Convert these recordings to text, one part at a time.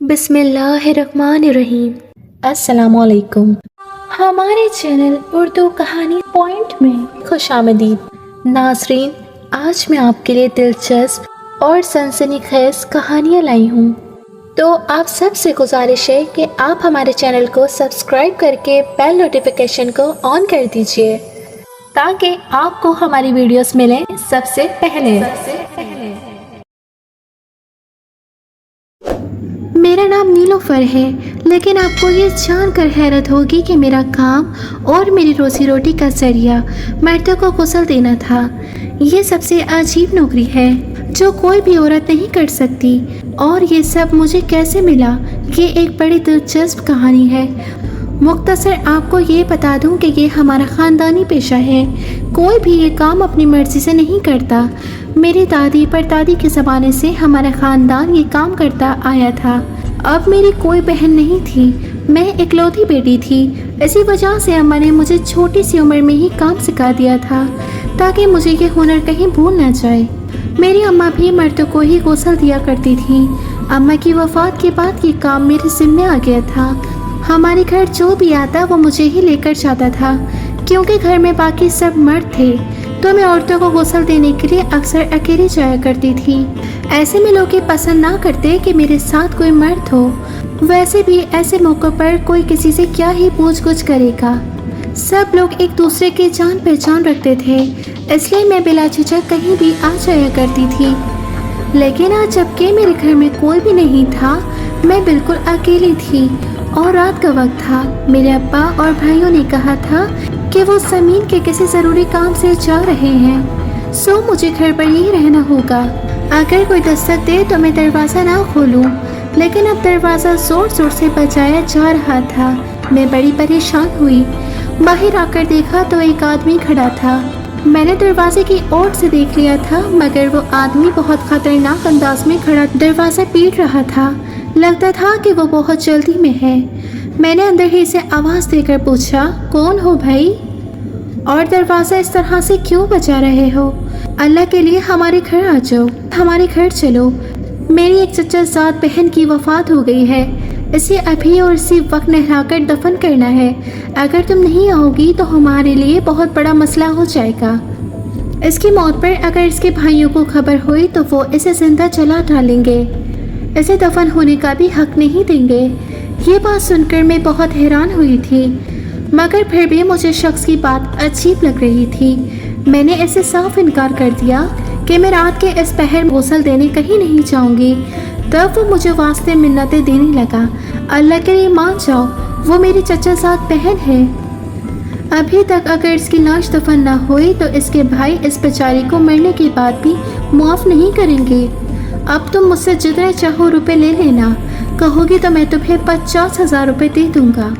बिस्मिल्लाहिर्रहमानिर्रहीम। अस्सलाम वालेकुम। हमारे चैनल उर्दू कहानी पॉइंट में खुशामदीद। नाज़रीन, आज मैं आपके लिए दिलचस्प और सनसनीखेज कहानियाँ लाई हूँ। तो आप सबसे गुजारिश है कि आप हमारे चैनल को सब्सक्राइब करके बेल नोटिफिकेशन को ऑन कर दीजिए ताकि आपको हमारी वीडियोस मिलें सबसे पहले। मेरा नाम नीलोफर है, लेकिन आपको ये जानकर हैरत होगी कि मेरा काम और मेरी रोजी रोटी का जरिया मर्दों को गुस्ल देना था। ये सबसे अजीब नौकरी है जो कोई भी औरत नहीं कर सकती, और ये सब मुझे कैसे मिला, ये एक बड़ी दिलचस्प कहानी है। मुख्तसर आपको ये बता दूं कि ये हमारा ख़ानदानी पेशा है। कोई भी ये काम अपनी मर्ज़ी से नहीं करता। मेरी दादी परदादी के ज़माने से हमारा ख़ानदान ये काम करता आया था। अब मेरी कोई बहन नहीं थी, मैं इकलौती बेटी थी। इसी वजह से अम्मा ने मुझे छोटी सी उम्र में ही काम सिखा दिया था ताकि मुझे ये हुनर कहीं भूल ना जाए। मेरी अम्मा भी मर्दों को ही गुस्ल दिया करती थी। अम्मा की वफ़ात के बाद ये काम मेरे ज़िम्मे आ गया था। हमारे घर जो भी आता वो मुझे ही लेकर जाता था, क्योंकि घर में बाकी सब मर्द थे, तो मैं औरतों को गुस्ल देने के लिए अक्सर अकेली जाया करती थी। ऐसे में लोग ये पसंद ना करते कि मेरे साथ कोई मर्द हो। वैसे भी ऐसे मौक़ों पर कोई किसी से क्या ही पूछ-गुछ करेगा। सब लोग एक दूसरे की जान पहचान रखते थे, इसलिए मैं बिला झिझक कहीं भी आ जाया करती थी। लेकिन आज जबकि मेरे घर में कोई भी नहीं था, मैं बिल्कुल अकेली थी और रात का वक्त था। मेरे अब्बा और भाइयों ने कहा था कि वो ज़मीन के किसी ज़रूरी काम से जा रहे हैं, सो मुझे घर पर ही रहना होगा। अगर कोई दस्तक दे तो मैं दरवाज़ा ना खोलूं, लेकिन अब दरवाज़ा ज़ोर ज़ोर से बजाया जा रहा था। मैं बड़ी परेशान हुई। बाहर आकर देखा तो एक आदमी खड़ा था। मैंने दरवाजे की ओर से देख लिया था, मगर वो आदमी बहुत ख़तरनाक अंदाज में खड़ा दरवाज़ा पीट रहा था। लगता था कि वो बहुत जल्दी में है। मैंने अंदर ही से आवाज़ देकर पूछा, कौन हो भाई, और दरवाज़ा इस तरह से क्यों बजा रहे हो? अल्लाह के लिए हमारे घर आ जाओ, हमारे घर चलो। मेरी एक चचाज़ाद बहन की वफ़ात हो गई है, इसे अभी और इसी वक्त नहलाकर दफन करना है। अगर तुम नहीं आओगी तो हमारे लिए बहुत बड़ा मसला हो जाएगा। इसकी मौत पर अगर इसके भाइयों को खबर हुई तो वो इसे ज़िंदा जला डालेंगे, इसे दफन होने का भी हक नहीं देंगे। ये बात सुनकर मैं बहुत हैरान हुई थी, मगर फिर भी मुझे शख्स की बात अजीब लग रही थी। मैंने इसे साफ इनकार कर दिया कि मैं रात के इस पहर गुस्ल देने कहीं नहीं जाऊंगी। तब वो मुझे वास्ते मिन्नतें देने लगा, अल्लाह के लिए मान जाओ, वो मेरी चचाज़ाद बहन है। अभी तक अगर इसकी लाश दफन ना हुई तो इसके भाई इस बेचारी को मरने के बाद भी माफ़ नहीं करेंगे। अब तुम मुझसे जितने चाहो रुपए ले लेना, कहोगी तो मैं तुम्हें 50,000 रुपये दे दूंगा।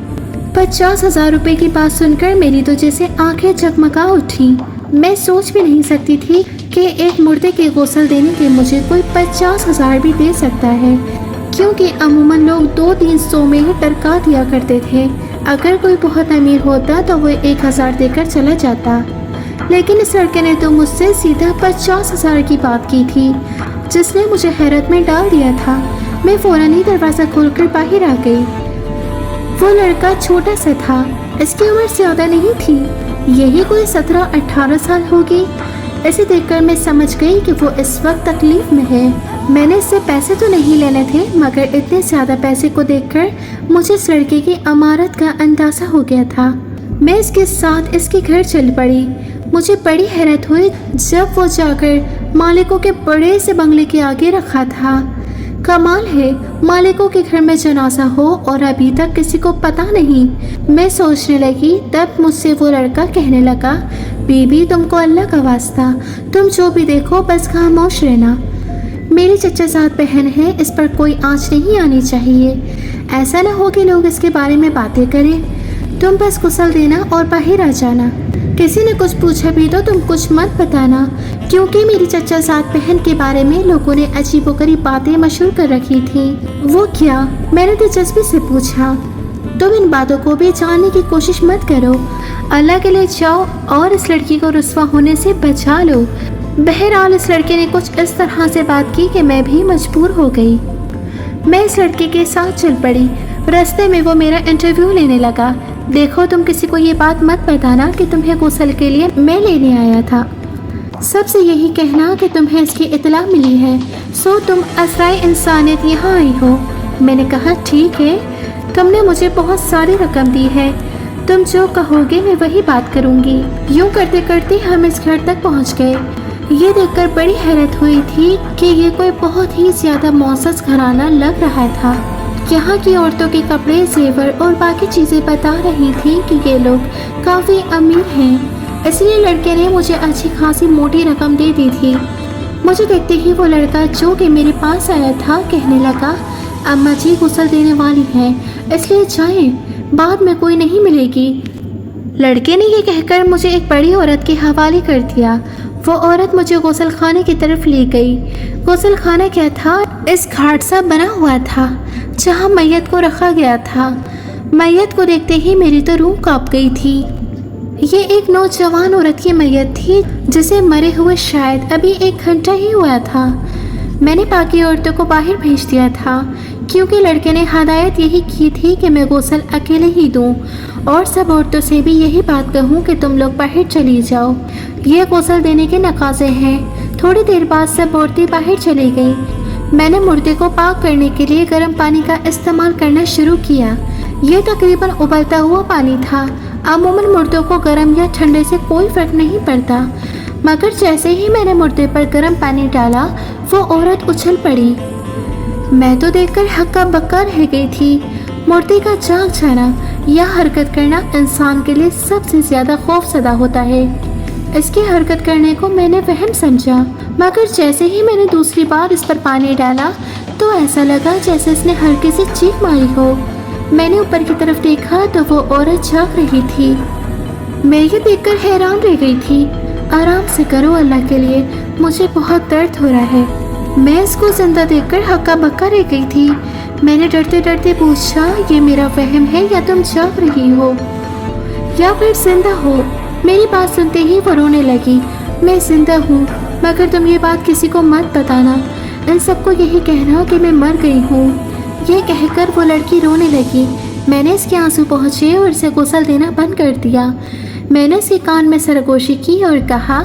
50,000 रुपये की बात सुनकर मेरी तो जैसे आंखें जगमगा उठी। मैं सोच भी नहीं सकती थी कि एक मुर्दे के गुस्ल देने के मुझे कोई 50,000 भी दे सकता है, क्योंकि अमूमन लोग 200-300 में ही टरका दिया करते थे। अगर कोई बहुत अमीर होता तो वो 1,000 देकर चला जाता, लेकिन इस लड़के ने तो मुझसे सीधा 50,000 की बात की थी, जिसने मुझे हैरत में डाल दिया था। मैं फ़ौरन ही दरवाज़ा खोलकर बाहर आ गई। वो लड़का छोटा सा था, इसकी उम्र ज़्यादा नहीं थी, यही कोई 17-18 साल होगी। इसे देखकर मैं समझ गई कि वो इस वक्त तकलीफ़ में है। मैंने इससे पैसे तो नहीं लेने थे, मगर इतने ज़्यादा पैसे को देखकर मुझे इस लड़के की अमारत का अंदाज़ा हो गया था। मैं इसके साथ इसके घर चल पड़ी। मुझे बड़ी हैरत हुई जब वो जाकर मालिकों के बड़े से बंगले के आगे रखा था। कमाल है, मालिकों के घर में जनाजा हो और अभी तक किसी को पता नहीं। मैं सोचने लगी, तब मुझसे वो लड़का कहने लगा, बीबी तुमको अल्लाह का वास्ता, तुम जो भी देखो बस खामोश रहना। मेरी चचाज़ाद बहन है, इस पर कोई आँच नहीं आनी चाहिए। ऐसा ना हो कि लोग इसके बारे में बातें करें। तुम बस गुस्ल देना और बाहर आ जाना। किसी ने कुछ पूछा भी तो तुम कुछ मत बताना, क्योंकि मेरी चचाज़ाद बहन के बारे में लोगों ने अजीबोगरीब बातें मशहूर कर रखी थी। वो क्या? मैंने दिलचस्पी से पूछा। तुम इन बातों को भी जानने की कोशिश मत करो, अल्लाह के लिए जाओ और इस लड़की को रुस्वा होने से बचा लो। बहरहाल इस लड़के ने कुछ इस तरह से बात की कि मैं भी मजबूर हो गई। मैं इस लड़के के साथ चल पड़ी। रास्ते में वो मेरा इंटरव्यू लेने लगा। देखो, तुम किसी को ये बात मत बताना कि तुम्हें गुस्ल के लिए मैं लेने आया था। सबसे यही कहना कि तुम्हें इसकी इतला मिली है, सो तुम असराए इंसानियत यहाँ आई हो। मैंने कहा ठीक है, तुमने मुझे बहुत सारी रकम दी है, तुम जो कहोगे मैं वही बात करूँगी। यूँ करते करते हम इस घर तक पहुँच गए। ये देखकर बड़ी हैरत हुई थी कि ये कोई बहुत ही ज़्यादा मौसस घराना लग रहा था। यहाँ की औरतों के कपड़े, जेवर और बाकी चीज़ें बता रही थी कि ये लोग काफ़ी अमीर हैं, इसलिए लड़के ने मुझे अच्छी खासी मोटी रकम दे दी थी। मुझे देखते ही वो लड़का जो कि मेरे पास आया था कहने लगा, अम्मा जी गुस्ल देने वाली हैं, इसलिए जाएं, बाद में कोई नहीं मिलेगी। लड़के ने ये कहकर मुझे एक बड़ी औरत के हवाले कर दिया। वो औरत मुझे गुस्ल खाने की तरफ ले गई। गुस्ल खाना क्या था, इस घाट सा बना हुआ था जहाँ मैयत को रखा गया था। मैयत को देखते ही मेरी तो रूह कांप गई थी। ये एक नौजवान औरत की मैयत थी जिसे मरे हुए शायद अभी 1 घंटा ही हुआ था। मैंने बाकी औरतों को बाहर भेज दिया था क्योंकि लड़के ने हदायत यही की थी कि मैं गुस्ल अकेले ही दूं और सब औरतों से भी यही बात कहूं कि तुम लोग बाहर चली जाओ, ये गुस्ल देने के नकाजे हैं। थोड़ी देर बाद सब औरतें बाहर चली गई। मैंने मुर्दे को पाक करने के लिए गर्म पानी का इस्तेमाल करना शुरू किया। ये तकरीबन उबलता हुआ पानी था। अमूमन मुर्दों को गर्म या ठंडे से कोई फर्क नहीं पड़ता, मगर जैसे ही मैंने मुर्दे पर गर्म पानी डाला वो औरत उछल पड़ी। मैं तो देखकर हक्का बक्का रह गई थी। मुर्दे का जाग जाना या हरकत करना इंसान के लिए सबसे ज़्यादा खौफजदा होता है। इसकी हरकत करने को मैंने वहम समझा, मगर जैसे ही मैंने दूसरी बार इस पर पानी डाला तो ऐसा लगा जैसे इसने हल्के से चीख मारी हो। मैंने ऊपर की तरफ देखा तो वो औरत जाग रही थी। मैं ये देखकर हैरान रह गई थी। आराम से करो अल्लाह के लिए, मुझे बहुत दर्द हो रहा है। मैं इसको जिंदा देखकर हक्का बक्का रह गई थी। मैंने डरते डरते पूछा, ये मेरा वहम है या तुम जाग रही हो या फिर जिंदा हो? मेरी बात सुनते ही वो रोने लगी। मैं जिंदा हूँ, मगर तुम ये बात किसी को मत बताना। इन सबको यही कहना कि मैं मर गई हूँ। ये कहकर वो लड़की रोने लगी। मैंने इसके आंसू पहुँचे और इसे गुस्ल देना बंद कर दिया। मैंने इसके कान में सरगोशी की और कहा,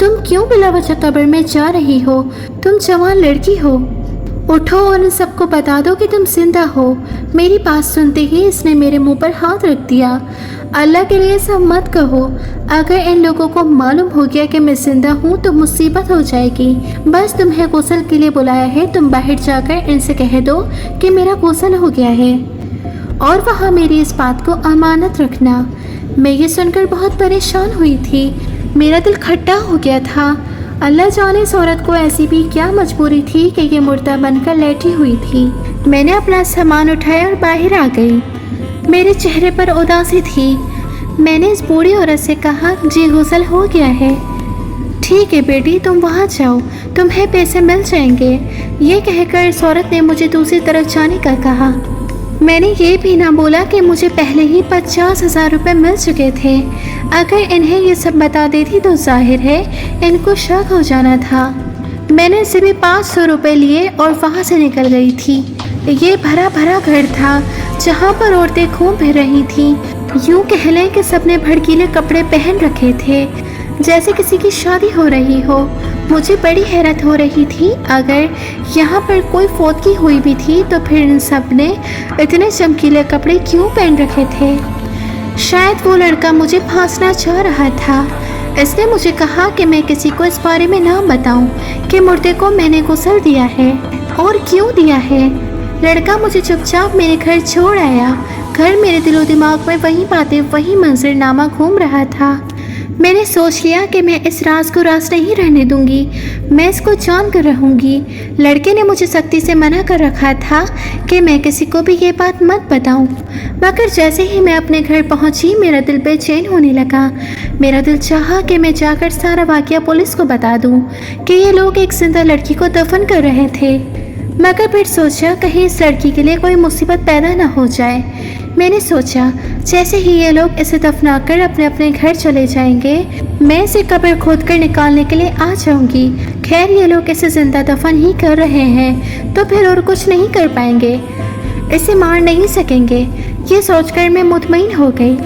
तुम क्यों बिला वजह कब्र में जा रही हो? तुम जवान लड़की हो, उठो और इन सबको बता दो कि तुम जिंदा हो। मेरी बात सुनते ही इसने मेरे मुंह पर हाथ रख दिया। अल्लाह के लिए सब मत कहो। अगर इन लोगों को मालूम हो गया कि मैं जिंदा हूँ तो मुसीबत हो जाएगी। बस तुम्हें गुस्ल के लिए बुलाया है, तुम बाहर जाकर इनसे कह दो कि मेरा गुस्ल हो गया है और वहाँ मेरी इस बात को अमानत रखना। मैं ये सुनकर बहुत परेशान हुई थी। मेरा दिल खट्टा हो गया था। अल्लाह जाने इस औरत को ऐसी भी क्या मजबूरी थी कि ये मुर्दा बनकर लेटी हुई थी। मैंने अपना सामान उठाया और बाहर आ गई। मेरे चेहरे पर उदासी थी। मैंने इस बूढ़ी औरत से कहा, जी गुस्ल हो गया है। ठीक है बेटी, तुम वहाँ जाओ, तुम्हें पैसे मिल जाएंगे। ये कहकर इस औरत ने मुझे दूसरी तरफ जाने का कहा। मैंने ये भी ना बोला कि मुझे पहले ही 50,000 रुपये मिल चुके थे। अगर इन्हें ये सब बता देती तो जाहिर है इनको शक हो जाना था। मैंने इसे भी 500 रुपये लिए और वहाँ से निकल गई थी। ये भरा भरा घर था जहाँ पर औरतें घूम फिर रही थीं। यूँ कह लें कि सबने भड़कीले कपड़े पहन रखे थे, जैसे किसी की शादी हो रही हो। मुझे बड़ी हैरत हो रही थी, अगर यहाँ पर कोई फौतगी हुई भी थी तो फिर इन सब ने इतने चमकीले कपड़े क्यों पहन रखे थे? शायद वो लड़का मुझे फांसना चाह रहा था। इसने मुझे कहा कि मैं किसी को इस बारे में ना बताऊं कि मुर्दे को मैंने गुस्ल दिया है और क्यों दिया है। लड़का मुझे चुपचाप मेरे घर छोड़ आया। घर मेरे दिलो दिमाग में वही बातें, वही मंजरनामा घूम रहा था। मैंने सोच लिया कि मैं इस राज को राज नहीं रहने दूंगी, मैं इसको जान कर रहूँगी। लड़के ने मुझे सख्ती से मना कर रखा था कि मैं किसी को भी ये बात मत बताऊं, मगर जैसे ही मैं अपने घर पहुंची मेरा दिल बेचैन होने लगा। मेरा दिल चाहा कि मैं जाकर सारा वाक़या पुलिस को बता दूं कि ये लोग एक जिंदा लड़की को दफन कर रहे थे, मगर फिर सोचा कहीं इस लड़की के लिए कोई मुसीबत पैदा ना हो जाए। मैंने सोचा जैसे ही ये लोग इसे दफना कर अपने अपने घर चले जाएंगे, मैं इसे कब्र खोद कर निकालने के लिए आ जाऊंगी। खैर ये लोग इसे जिंदा दफन ही कर रहे हैं तो फिर और कुछ नहीं कर पाएंगे, इसे मार नहीं सकेंगे। ये सोचकर मैं मुतमईन हो गई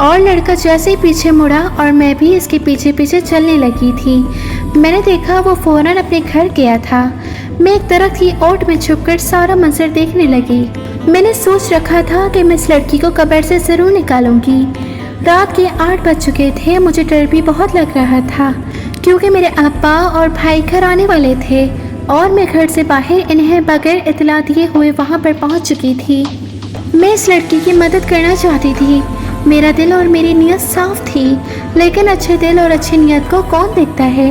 और लड़का जैसे ही पीछे मुड़ा और मैं भी इसके पीछे पीछे चलने लगी थी। मैंने देखा वो फौरन अपने घर गया था। मैं एक दरख्त की ओट में छुपकर सारा मंजर देखने लगी। मैंने सोच रखा था कि मैं इस लड़की को कब्र से ज़रूर निकालूंगी। रात के 8 बज चुके थे। मुझे डर भी बहुत लग रहा था क्योंकि मेरे अब्बा और भाई घर आने वाले थे और मैं घर से बाहर इन्हें बगैर इतला दिए हुए वहाँ पर पहुँच चुकी थी। मैं इस लड़की की मदद करना चाहती थी। मेरा दिल और मेरी नीयत साफ थी, लेकिन अच्छे दिल और अच्छी नीयत को कौन देखता है।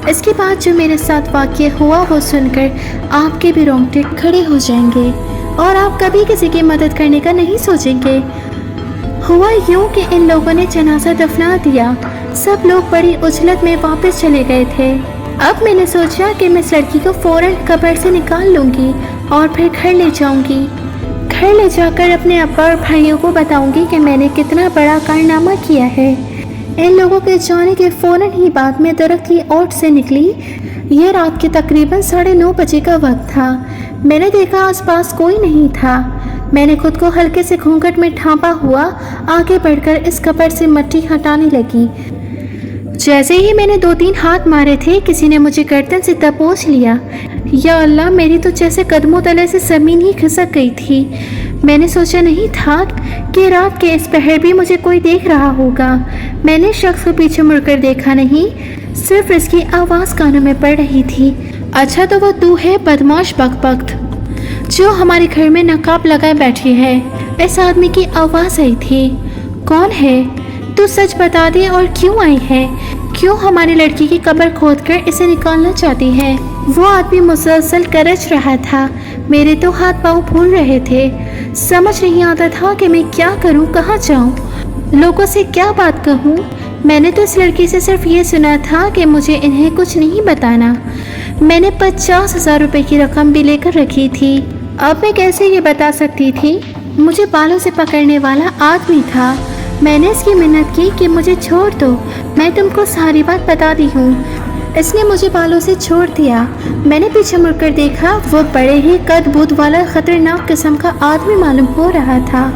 इसके बाद जो मेरे साथ वाक़या हुआ वो सुनकर आपके भी रोंगटे खड़े हो जाएंगे और आप कभी किसी की मदद करने का नहीं सोचेंगे। हुआ यूँ कि इन लोगों ने जनाजा दफना दिया। सब लोग बड़ी उछलत में वापस चले गए थे। अब मैंने सोचा कि मैं इस लड़की को फ़ौरन कब्र से निकाल लूँगी और फिर घर ले जाऊँगी। घर ले जाकर अपने अब्बा और भाइयों को बताऊंगी कि मैंने कितना बड़ा कारनामा किया है। इन लोगों के जाने के फ़ौरन ही बाद में दरख्त की ओट से निकली। ये रात के तकरीबन 9:30 बजे का वक्त था। मैंने देखा आसपास कोई नहीं था। मैंने खुद को हल्के से घूंघट में ढांपा हुआ आगे बढ़कर इस कब्र से मिट्टी हटाने लगी। जैसे ही मैंने 2-3 हाथ मारे थे, किसी ने मुझे गर्दन से दबोच लिया। या अल्लाह, मेरी तो जैसे कदमों तले से ज़मीन ही खिसक गई थी। मैंने सोचा नहीं था कि रात के इस पहर भी मुझे कोई देख रहा होगा। मैंने शख्स को पीछे मुड़कर देखा नहीं, सिर्फ इसकी आवाज़ कानों में पड़ रही थी। अच्छा तो वो तू है बदमाश बकबख्त जो हमारे घर में नकाब लगाए बैठी है। इस आदमी की आवाज़ आई थी। कौन है? तू सच बता दे और क्यों आई है? क्यों हमारी लड़की की कब्र खोदकर इसे निकालना चाहती है? वो आदमी मुसलसल गरज रहा था। मेरे तो हाथ पाँव फूल रहे थे। समझ नहीं आता था कि मैं क्या करूं, कहाँ जाऊं, लोगों से क्या बात कहूं। मैंने तो इस लड़की से सिर्फ ये सुना था कि मुझे इन्हें कुछ नहीं बताना। मैंने 50,000 रुपये की रकम भी लेकर रखी थी। अब मैं कैसे ये बता सकती थी? मुझे बालों से पकड़ने वाला आदमी था। मैंने इसकी मिन्नत की कि मुझे छोड़ दो, मैं तुमको सारी बात बता दी हूँ। इसने मुझे बालों से छोड़ दिया। मैंने पीछे मुड़कर देखा, वो बड़े ही कद बुद वाला खतरनाक किस्म का आदमी मालूम हो रहा था।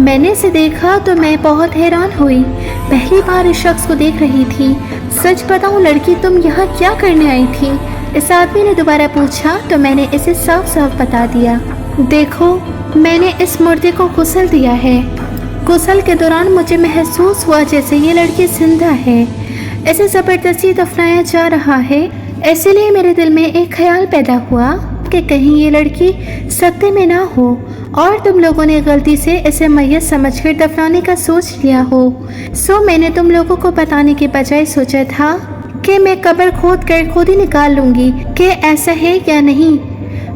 मैंने इसे देखा तो मैं बहुत हैरान हुई। पहली बार इस शख्स को देख रही थी। सच बताऊँ लड़की, तुम यहाँ क्या करने आई थी? इस आदमी ने दोबारा पूछा तो मैंने इसे साफ साफ बता दिया। देखो, मैंने इस मुर्दे को गुस्ल दिया है। गुस्ल के दौरान मुझे महसूस हुआ जैसे ये लड़की जिंदा है। इसे ज़बरदस्ती दफनाया जा रहा है। इसलिए मेरे दिल में एक ख्याल पैदा हुआ कि कहीं ये लड़की सत्य में ना हो और तुम लोगों ने गलती से इसे मैयत समझकर दफनाने का सोच लिया हो। सो मैंने तुम लोगों को बताने के बजाय सोचा था कि मैं कब्र खोद कर खुद ही निकाल लूँगी कि ऐसा है या नहीं।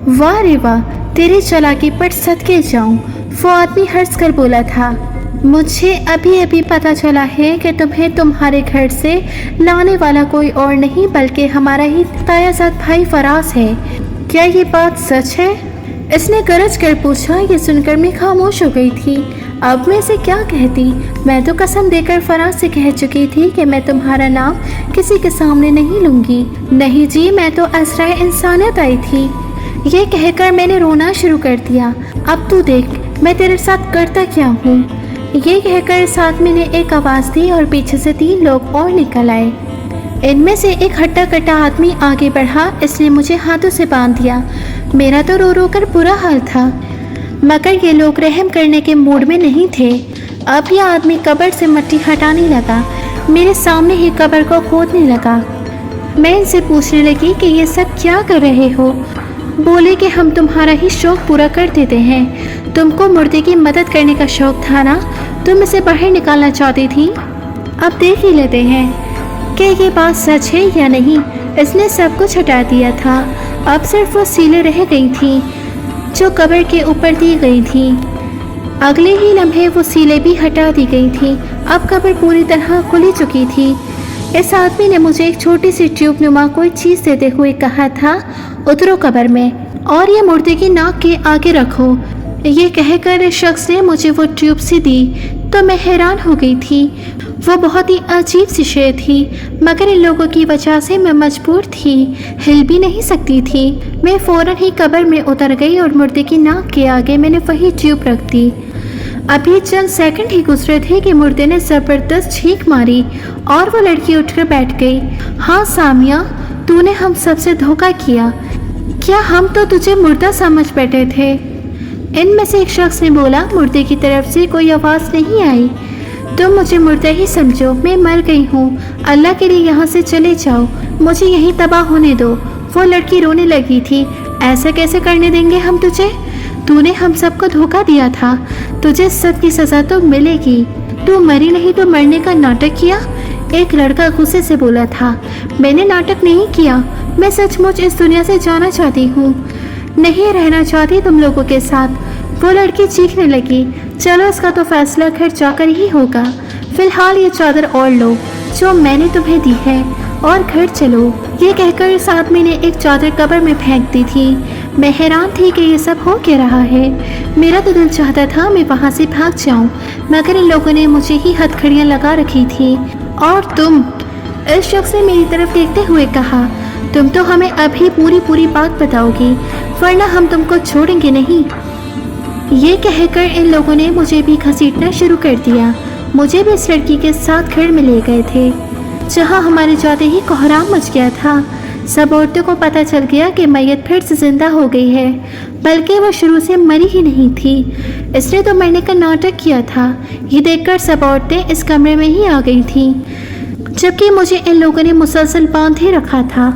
वाह रे वाह, तेरी चालाकी पर सदके जाऊँ, वो आदमी हंस कर बोला था। मुझे अभी अभी पता चला है कि तुम्हें तुम्हारे घर से लाने वाला कोई और नहीं बल्कि हमारा ही तायाजाद भाई फराज है। क्या ये बात सच है? इसने गरज कर पूछा। ये सुनकर मैं खामोश हो गई थी। अब मैं इसे क्या कहती? मैं तो कसम देकर फराज से कह चुकी थी कि मैं तुम्हारा नाम किसी के सामने नहीं लूँगी। नहीं जी, मैं तो असराए इंसानियत आई थी। ये कहकर मैंने रोना शुरू कर दिया। अब तू देख मैं तेरे साथ करता क्या हूँ। ये कहकर इस आदमी ने एक आवाज़ दी और पीछे से 3 लोग और निकल आए। इनमें से एक हट्टा कट्टा आदमी आगे बढ़ा। इसने मुझे हाथों से बांध दिया। मेरा तो रो रो कर बुरा हाल था, मगर ये लोग रहम करने के मूड में नहीं थे। अब यह आदमी कब्र से मिट्टी हटाने लगा। मेरे सामने ही कब्र को खोदने लगा। मैं इनसे पूछने लगी कि ये सब क्या कर रहे हो। बोले कि हम तुम्हारा ही शौक़ पूरा कर देते हैं। तुमको मुर्दे की मदद करने का शौक़ था ना, तुम इसे बाहर निकालना चाहती थी। अब देख ही लेते हैं कि ये बात सच है या नहीं। इसने सब कुछ हटा दिया था। अब सिर्फ वो सीलें रह गई थी जो कब्र के ऊपर दी गई थी। अगले ही लम्हे वो सीलें भी हटा दी गई थी। अब कब्र पूरी तरह खुली चुकी थी। इस आदमी ने मुझे एक छोटी सी ट्यूब नुमा कोई चीज़ देते हुए कहा था, उतरो कब्र में और ये मुर्दे की नाक के आगे रखो। ये कहकर इस शख्स ने मुझे वो ट्यूब सी दी तो मैं हैरान हो गई थी। वो बहुत ही अजीब सी शे थी, मगर इन लोगों की वजह से मैं मजबूर थी, हिल भी नहीं सकती थी। मैं फ़ौरन ही कब्र में उतर गई और मुर्दे की नाक के आगे मैंने वही ट्यूब रख दी। अभी चंद सेकंड ही गुजरे थे कि मुर्दे ने ज़बरदस्त छींक मारी और वो लड़की उठकर बैठ गई। हाँ सामिया, तूने हम सबसे धोखा किया। क्या हम तो तुझे मुर्दा समझ बैठे थे? इनमें से एक शख्स ने बोला। मुर्दे की तरफ से कोई आवाज़ नहीं आई। तुम मुझे मुर्दा ही समझो, मैं मर गई हूँ। अल्लाह के लिए यहाँ से चले जाओ, मुझे यहीं तबाह होने दो। वो लड़की रोने लगी थी। ऐसा कैसे करने देंगे हम तुझे? तूने हम सबको धोखा दिया था, तुझे सख्त की सज़ा तो मिलेगी। तू मरी नहीं तो मरने का नाटक किया। एक लड़का गुस्से से बोला था। मैंने नाटक नहीं किया, मैं सचमुच इस दुनिया से जाना चाहती हूँ, नहीं रहना चाहती तुम लोगों के साथ। वो लड़की चीखने लगी। चलो, इसका तो फैसला घर जाकर ही होगा। फिलहाल ये चादर ओढ़ लो जो मैंने तुम्हें दी है और घर चलो। ये कहकर इस आदमी ने एक चादर कब्र में फेंक दी थी। मैं हैरान थी कि ये सब हो क्या रहा है। मेरा तो दिल चाहता था मैं वहाँ से भाग जाऊँ, मगर इन लोगों ने मुझे ही हथकड़ियाँ लगा रखी थी। और तुम, इस शख्स ने मेरी तरफ देखते हुए कहा, तुम तो हमें अभी पूरी बात बताओगी, वरना हम तुमको छोड़ेंगे नहीं। ये कहकर इन लोगों ने मुझे भी घसीटना शुरू कर दिया। मुझे भी इस लड़की के साथ घर में ले गए थे, जहाँ हमारे जाते ही कोहराम मच गया था। सब औरतों को पता चल गया कि मैयत फिर से जिंदा हो गई है, बल्कि वो शुरू से मरी ही नहीं थी। इसने तो मरने का नाटक किया था। ये देखकर सब औरतें इस कमरे में ही आ गई थीं, जबकि मुझे इन लोगों ने मुसलसल बांधे रखा था।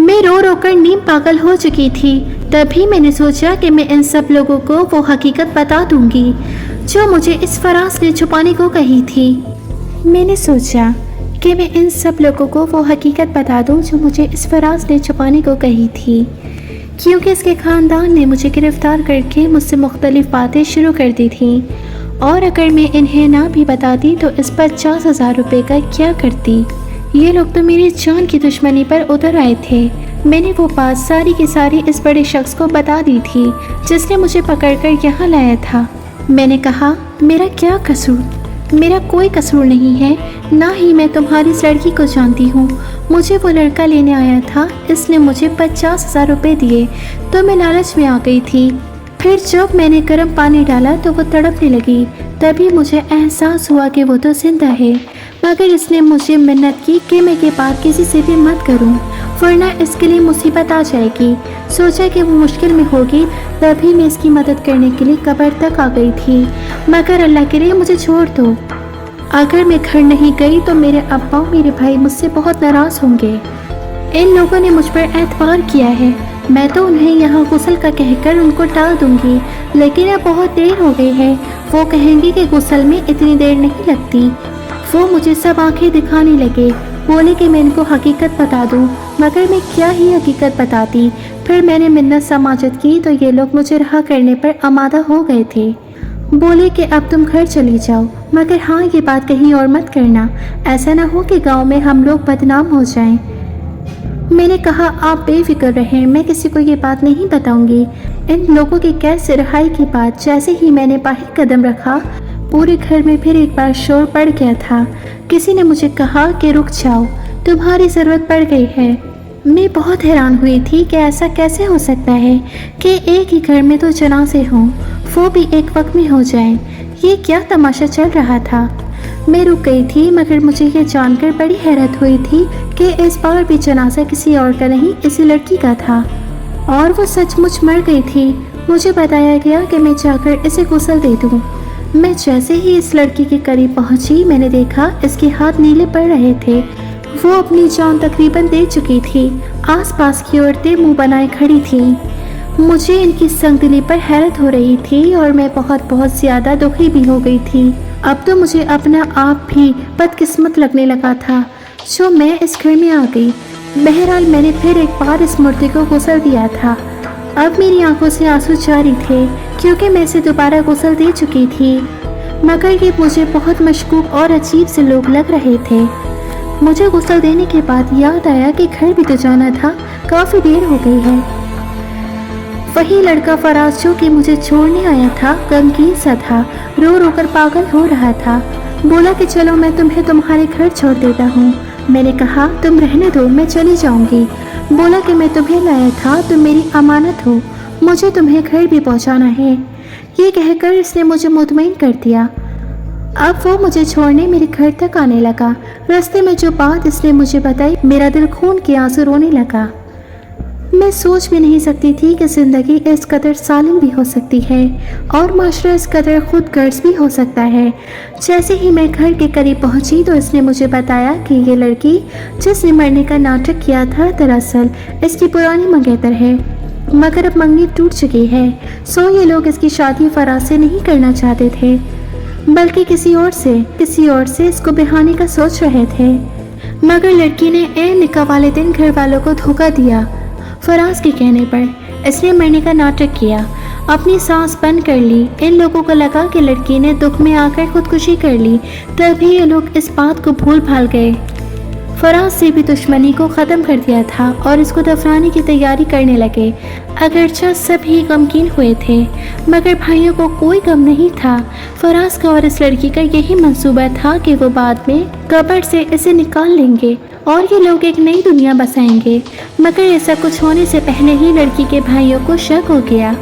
मैं रो रो कर नीम पागल हो चुकी थी। तभी मैंने सोचा कि मैं इन सब लोगों को वो हकीकत बता दूंगी जो मुझे इस फराज ने छुपाने को कही थी। मैंने सोचा कि मैं इन सब लोगों को वो हकीकत बता दूं जो मुझे इस फराज ने छुपाने को कही थी, क्योंकि इसके ख़ानदान ने मुझे गिरफ्तार करके मुझसे मुख्तलिफ बातें शुरू कर दी थी, और अगर मैं इन्हें ना भी बताती तो इस 50,000 रुपये का क्या करती। ये लोग तो मेरी जान की दुश्मनी पर उतर आए थे। मैंने वो बात सारी की सारी इस बड़े शख्स को बता दी थी जिसने मुझे पकड़कर यहाँ लाया था। मैंने कहा, मेरा क्या कसूर? मेरा कोई कसूर नहीं है, ना ही मैं तुम्हारी इस लड़की को जानती हूँ। मुझे वो लड़का लेने आया था, इसने मुझे 50,000 रुपये दिए तो मैं लालच में आ गई थी। फिर जब मैंने गर्म पानी डाला तो वो तड़पने लगी। तभी मुझे एहसास हुआ कि वो तो जिंदा है, मगर इसने मुझे मिन्नत की कि मैं ये बात किसी से भी मत करूं, वरना इसके लिए मुसीबत आ जाएगी। सोचा कि वो मुश्किल में होगी, तभी मैं इसकी मदद करने के लिए कब्र तक आ गई थी। मगर अल्लाह के लिए मुझे छोड़ दो। अगर मैं घर नहीं गई तो मेरे अब्बा और मेरे भाई मुझसे बहुत नाराज़ होंगे। इन लोगों ने मुझ पर एतबार किया है। मैं तो उन्हें यहाँ गुस्ल का कहकर उनको टाल दूंगी, लेकिन अब बहुत देर हो गई है। वो कहेंगे कि गुस्ल में इतनी देर नहीं लगती। वो मुझे सब आंखें दिखाने लगे, बोले कि मैं इनको हकीकत बता दूं, मगर मैं क्या ही हकीकत बताती। फिर मैंने मिन्नत समाजत की तो ये लोग मुझे रहा करने पर आमादा हो गए थे। बोले कि अब तुम घर चली जाओ, मगर हाँ, ये बात कहीं और मत करना, ऐसा ना हो कि गांव में हम लोग बदनाम हो जाएं। मैंने कहा, आप बेफिक्र रहें, मैं किसी को ये बात नहीं बताऊंगी। इन लोगों की कैद से रिहाई की बात जैसे ही मैंने बाहर कदम रखा, पूरे घर में फिर एक बार शोर पड़ गया था। किसी ने मुझे कहा कि रुक जाओ, तुम्हारी ज़रूरत पड़ गई है। मैं बहुत हैरान हुई थी कि ऐसा कैसे हो सकता है कि एक ही घर में दो जनाजे हों, वो भी एक वक्त में हो जाएं। ये क्या तमाशा चल रहा था? मैं रुक गई थी, मगर मुझे ये जानकर बड़ी हैरत हुई थी कि इस बार भी जनाजा किसी और का नहीं, इसी लड़की का था, और वो सचमुच मर गई थी। मुझे बताया गया कि मैं जाकर इसे गुस्ल दे दूँ। मैं जैसे ही इस लड़की के करीब पहुंची, मैंने देखा इसके हाथ नीले पड़ रहे थे। वो अपनी जान तकरीबन दे चुकी थी। आसपास की औरतें मुंह बनाए खड़ी थीं। मुझे इनकी संगदिली पर हैरत हो रही थी और मैं बहुत ज़्यादा दुखी भी हो गई थी। अब तो मुझे अपना आप भी बदकिस्मत लगने लगा था जो मैं इस घर में आ गई। बहरहाल मैंने फिर एक बार इस मूर्ति को गुस्ल दिया था। अब मेरी आंखों से आंसू जारी थे, क्योंकि मैं इसे दोबारा गुस्ल दे चुकी थी, मगर ये मुझे बहुत मशकूक और अजीब से लोग लग रहे थे। मुझे गुस्ल देने के बाद याद आया कि घर भी तो जाना था, काफ़ी देर हो गई है। वही लड़का फराज जो कि मुझे छोड़ने आया था, गमगीन सा था, रो रो कर पागल हो रहा था। बोला कि चलो मैं तुम्हें तुम्हारे घर छोड़ देता हूँ। मैंने कहा तुम रहने दो, मैं चली जाऊँगी। बोला कि मैं तुम्हें लाया था, तुम मेरी अमानत हो, मुझे तुम्हें घर भी पहुँचाना है। ये कहकर इसने मुझे मुतमईन कर दिया। अब वो मुझे छोड़ने मेरे घर तक आने लगा। रास्ते में जो बात इसने मुझे बताई, मेरा दिल खून के आंसू रोने लगा। मैं सोच भी नहीं सकती थी कि ज़िंदगी इस कदर सालिम भी हो सकती है और माशरा इस कदर खुद गर्ज भी हो सकता है। जैसे ही मैं घर के करीब पहुंची तो इसने मुझे बताया कि ये लड़की जिसने मरने का नाटक किया था दरअसल इसकी पुरानी मंगेतर है, मगर अब मंगनी टूट चुकी है। सो ये लोग इसकी शादी फराज से नहीं करना चाहते थे, बल्कि किसी और से इसको बिहाने का सोच रहे थे। मगर लड़की ने ऐन निकाह वाले दिन घर वालों को धोखा दिया। फराज के कहने पर इसने मरने का नाटक किया, अपनी सांस बंद कर ली। इन लोगों को लगा कि लड़की ने दुख में आकर खुदकुशी कर ली, तभी ये लोग इस बात को भूल भाल गए। फराज से भी दुश्मनी को ख़त्म कर दिया था और इसको दफनाने की तैयारी करने लगे। अगरचे सभी गमगीन हुए थे, मगर भाइयों को कोई गम नहीं था। फराज का और इस लड़की का यही मंसूबा था कि वो बाद में कब्र से इसे निकाल लेंगे और ये लोग एक नई दुनिया बसाएंगे। मगर ऐसा कुछ होने से पहले ही लड़की के भाइयों को शक हो गया।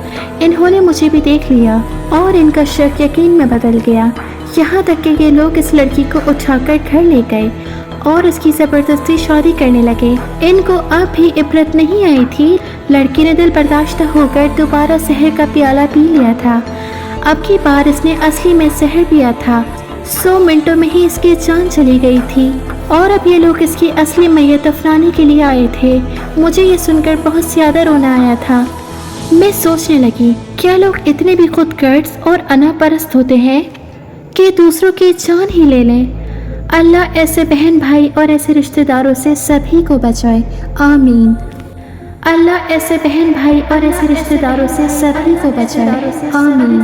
इन्होंने मुझे भी देख लिया और इनका शक यकीन में बदल गया। यहाँ तक कि ये लोग इस लड़की को उठाकर घर ले गए और इसकी ज़बरदस्ती शादी करने लगे। इनको अब भी इबरत नहीं आई थी। लड़की ने दिल बर्दाश्त होकर दोबारा सहर का प्याला पी लिया था। अब की बार इसने असली में सहर पिया था। 100 मिनटों में ही इसकी जान चली गई थी और अब ये लोग इसकी असली मैयत दफनाने के लिए आए थे। मुझे ये सुनकर बहुत ज़्यादा रोना आया था। मैं सोचने लगी, क्या लोग इतने भी खुदगर्ज और अनापरस्त होते हैं कि दूसरों की जान ही ले लें। अल्लाह ऐसे बहन भाई और ऐसे रिश्तेदारों से सभी को बचाए, आमीन। अल्लाह ऐसे बहन भाई और ऐसे रिश्तेदारों से सभी को बचाए, आमीन।